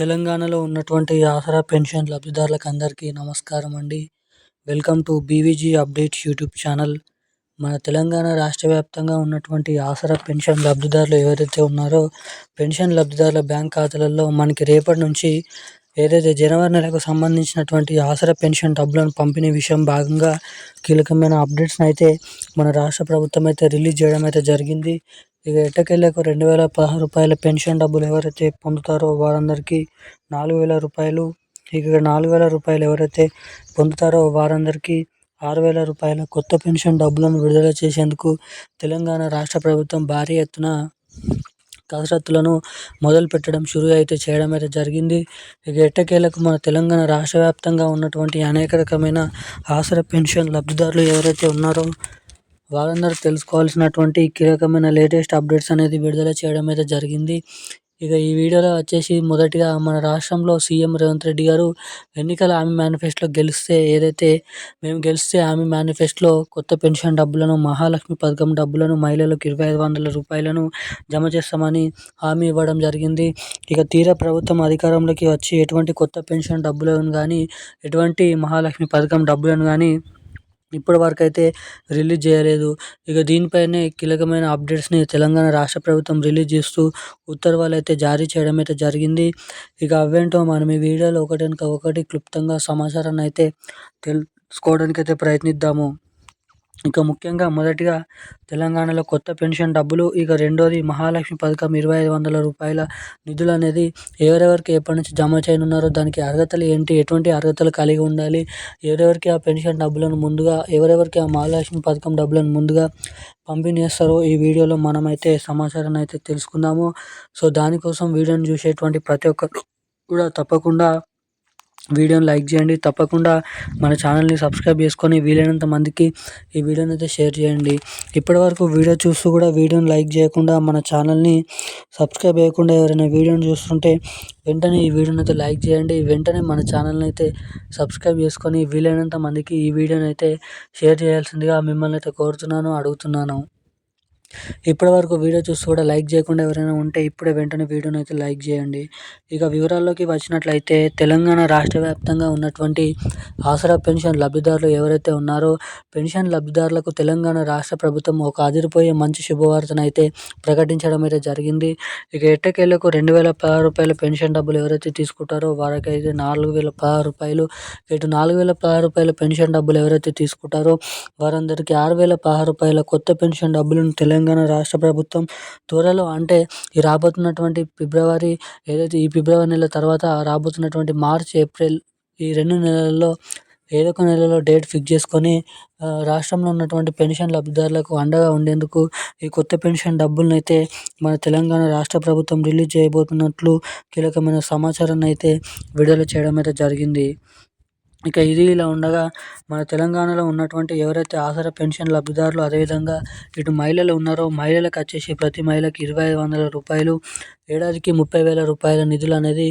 తెలంగాణలో ఉన్నటువంటి ఆసరా పెన్షన్ లబ్ధిదారులకు అందరికీ నమస్కారం అండి. Welcome to BVG updates YouTube channel. మన తెలంగాణ రాష్ట్ర వ్యాప్తంగా ఉన్నటువంటి ఆసరా పెన్షన్ లబ్ధిదారులు ఎవరైతే ఉన్నారో, పెన్షన్ లబ్ధిదారుల బ్యాంక్ ఖాతాలలో మనకి రేపటి నుంచి ఏదైతే జనవరి నెలకు సంబంధించినటువంటి ఆసరా పెన్షన్ డబ్బులను పంపిణీ విషయం భాగంగా కీలకమైన అప్డేట్స్ని అయితే మన రాష్ట్ర ప్రభుత్వం అయితే రిలీజ్ చేయడం అయితే జరిగింది. ఇక ఎట్టకేలకు 2016 రూపాయల పెన్షన్ డబ్బులు ఎవరైతే పొందుతారో వారందరికీ 4000 రూపాయలు, ఇక 4000 రూపాయలు ఎవరైతే పొందుతారో వారందరికీ 6000 రూపాయల కొత్త పెన్షన్ డబ్బులను విడుదల చేసేందుకు తెలంగాణ రాష్ట్ర ప్రభుత్వం భారీ ఎత్తున కసరత్తులను మొదలు పెట్టడం అయితే చేయడం అయితే జరిగింది. ఇక ఎట్టకేలకు మన తెలంగాణ రాష్ట్ర వ్యాప్తంగా ఉన్నటువంటి అనేక రకమైన ఆసరా పెన్షన్ లబ్ధిదారులు ఎవరైతే ఉన్నారో వారందరూ తెలుసుకోవాల్సినటువంటి కీలకమైన లేటెస్ట్ అప్డేట్స్ అనేది విడుదల చేయడం అయితే జరిగింది. ఇక ఈ వీడియోలో వచ్చేసి మొదటిగా మన రాష్ట్రంలో సీఎం రేవంత్ రెడ్డి గారు ఎన్నికల హామీ మేనిఫెస్టోలో మేము గెలిస్తే హామీ మేనిఫెస్టోలో కొత్త పెన్షన్ డబ్బులను, మహాలక్ష్మి పథకం డబ్బులను, మహిళలకు 2500 రూపాయలను జమ చేస్తామని హామీ ఇవ్వడం జరిగింది. ఇక తీరా ప్రభుత్వం అధికారంలోకి వచ్చి ఎటువంటి కొత్త పెన్షన్ డబ్బులను కానీ, ఎటువంటి మహాలక్ష్మి పథకం డబ్బులను కానీ ఇప్పటి వరకు అయితే రిలీజ్ చేయలేదు. ఇక దీనిపైనే కీలకమైన అప్డేట్స్ని తెలంగాణ రాష్ట్ర ప్రభుత్వం రిలీజ్ చేస్తూ ఉత్తర్వులు అయితే జారీ చేయడం అయితే జరిగింది. ఇక అవేంటో మనం ఈ వీడియోలో ఒకటి వెనుక ఒకటి క్లుప్తంగా సమాచారాన్ని అయితే తెలుసుకోవడానికి అయితే ప్రయత్నిద్దాము. ఇక ముఖ్యంగా మొదటిగా తెలంగాణలో కొత్త పెన్షన్ డబ్బులు, ఇక రెండోది మహాలక్ష్మి పథకం 2500 రూపాయల నిధులు అనేది ఎవరెవరికి ఎప్పటి నుంచి జమ చేయనున్నారో, దానికి అర్హతలు ఏంటి, ఎటువంటి అర్హతలు కలిగి ఉండాలి, ఎవరెవరికి ఆ పెన్షన్ డబ్బులను ముందుగా, ఎవరెవరికి ఆ మహాలక్ష్మి పథకం డబ్బులను ముందుగా పంపిణీ చేస్తారో ఈ వీడియోలో మనమైతే సమాచారాన్ని అయితే తెలుసుకుందాము. సో దానికోసం వీడియోని చూసేటువంటి ప్రతి ఒక్కరు కూడా తప్పకుండా వీడియోని లైక్ చేయండి. తప్పకుండా మన ఛానల్ని సబ్స్క్రైబ్ చేసుకొని వీలైనంత మందికి ఈ వీడియోని అయితే షేర్ చేయండి. ఇప్పటివరకు వీడియో చూస్తూ కూడా వీడియోని లైక్ చేయకుండా, మన ఛానల్ని సబ్స్క్రైబ్ చేయకుండా ఎవరైనా వీడియోని చూస్తుంటే వెంటనే ఈ వీడియోని అయితే లైక్ చేయండి. వెంటనే మన ఛానల్ని అయితే సబ్స్క్రైబ్ చేసుకొని వీలైనంత మందికి ఈ వీడియోని అయితే షేర్ చేయాల్సిందిగా మిమ్మల్ని అయితే కోరుతున్నాను, అడుగుతున్నాను. ఇప్పటివరకు వీడియో చూస్తూ కూడా లైక్ చేయకుండా ఎవరైనా ఉంటే ఇప్పుడే వెంటనే వీడియోని అయితే లైక్ చేయండి. ఇక వివరాల్లోకి వచ్చినట్లయితే తెలంగాణ రాష్ట్ర వ్యాప్తంగా ఉన్నటువంటి ఆసరా పెన్షన్ లబ్ధిదారులు ఎవరైతే ఉన్నారో, పెన్షన్ లబ్ధిదారులకు తెలంగాణ రాష్ట్ర ప్రభుత్వం ఒక అదిరిపోయే మంచి శుభవార్తను అయితే ప్రకటించడం అయితే జరిగింది. ఇక ఎట్టకేలకు 2016 రూపాయల పెన్షన్ డబ్బులు ఎవరైతే తీసుకుంటారో వారికైతే 4016 రూపాయలు, ఇటు 4016 రూపాయల పెన్షన్ డబ్బులు ఎవరైతే తీసుకుంటారో వారందరికీ 6016 రూపాయల కొత్త పెన్షన్ డబ్బులను తెలంగాణ రాష్ట్ర ప్రభుత్వం త్వరలో, అంటే ఈ రాబోతున్నటువంటి ఈ ఫిబ్రవరి నెల తర్వాత రాబోతున్నటువంటి మార్చ్, ఏప్రిల్ ఈ 2 నెలల్లో ఏదో ఒక నెలలో డేట్ ఫిక్స్ చేసుకొని రాష్ట్రంలో ఉన్నటువంటి పెన్షన్ లబ్ధిదారులకు అండగా ఉండేందుకు ఈ కొత్త పెన్షన్ డబ్బులను అయితే మన తెలంగాణ రాష్ట్ర ప్రభుత్వం రిలీజ్ చేయబోతున్నట్లు కీలకమైన సమాచారాన్ని అయితే విడుదల చేయడం అయితే జరిగింది. ఇక ఇది ఇలా ఉండగా మన తెలంగాణలో ఉన్నటువంటి ఎవరైతే ఆసరా పెన్షన్ లబ్ధిదారులు, అదేవిధంగా ఇటు మహిళలు ఉన్నారో మహిళలకు వచ్చేసి ప్రతి మహిళకి 2500 రూపాయలు, ఏడాదికి 30,000 రూపాయల నిధులు అనేది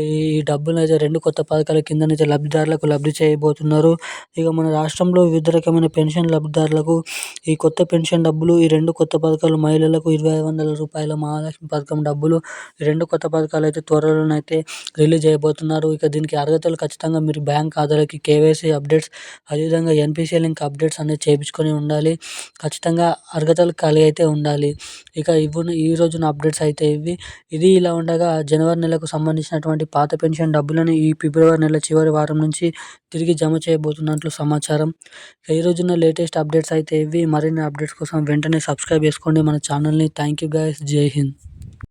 ఈ డబ్బులు అయితే 2 కొత్త పథకాల కిందనైతే లబ్ధిదారులకు లబ్ధి చేయబోతున్నారు. ఇక మన రాష్ట్రంలో వివిధ రకమైన పెన్షన్ లబ్ధిదారులకు ఈ కొత్త పెన్షన్ డబ్బులు, ఈ 2 కొత్త పథకాలు, మహిళలకు 2500 రూపాయల మహాలక్ష్మి పథకం డబ్బులు, ఈ 2 కొత్త పథకాలు అయితే త్వరలోనైతే రిలీజ్ చేయబోతున్నారు. ఇక దీనికి అర్హతలు ఖచ్చితంగా మీరు బ్యాంక్ ఖాతాలకి కేవైసీ అప్డేట్స్, అదేవిధంగా ఎన్పిసిఐ లింక్ అప్డేట్స్ అనేది చేయించుకొని ఉండాలి. ఖచ్చితంగా అర్హతలు కలిగి అయితే ఉండాలి. ఇక ఈ రోజున అప్డేట్స్ అయితే ఇది ఇలా ఉండగా జనవరి నెలకు సంబంధించినటువంటి పాత పెన్షన్ డబ్బులను ఈ ఫిబ్రవరి నెల చివరి వారం నుంచి తిరిగి జమ చేయబోతున్నట్లు సమాచారం. ఈ రోజున లేటెస్ట్ అప్డేట్స్ అయితే మరిన్ని అప్డేట్స్ కోసం వెంటనే సబ్స్క్రైబ్ చేసుకోండి మన ఛానల్ని. Thank you guys. జై హింద్.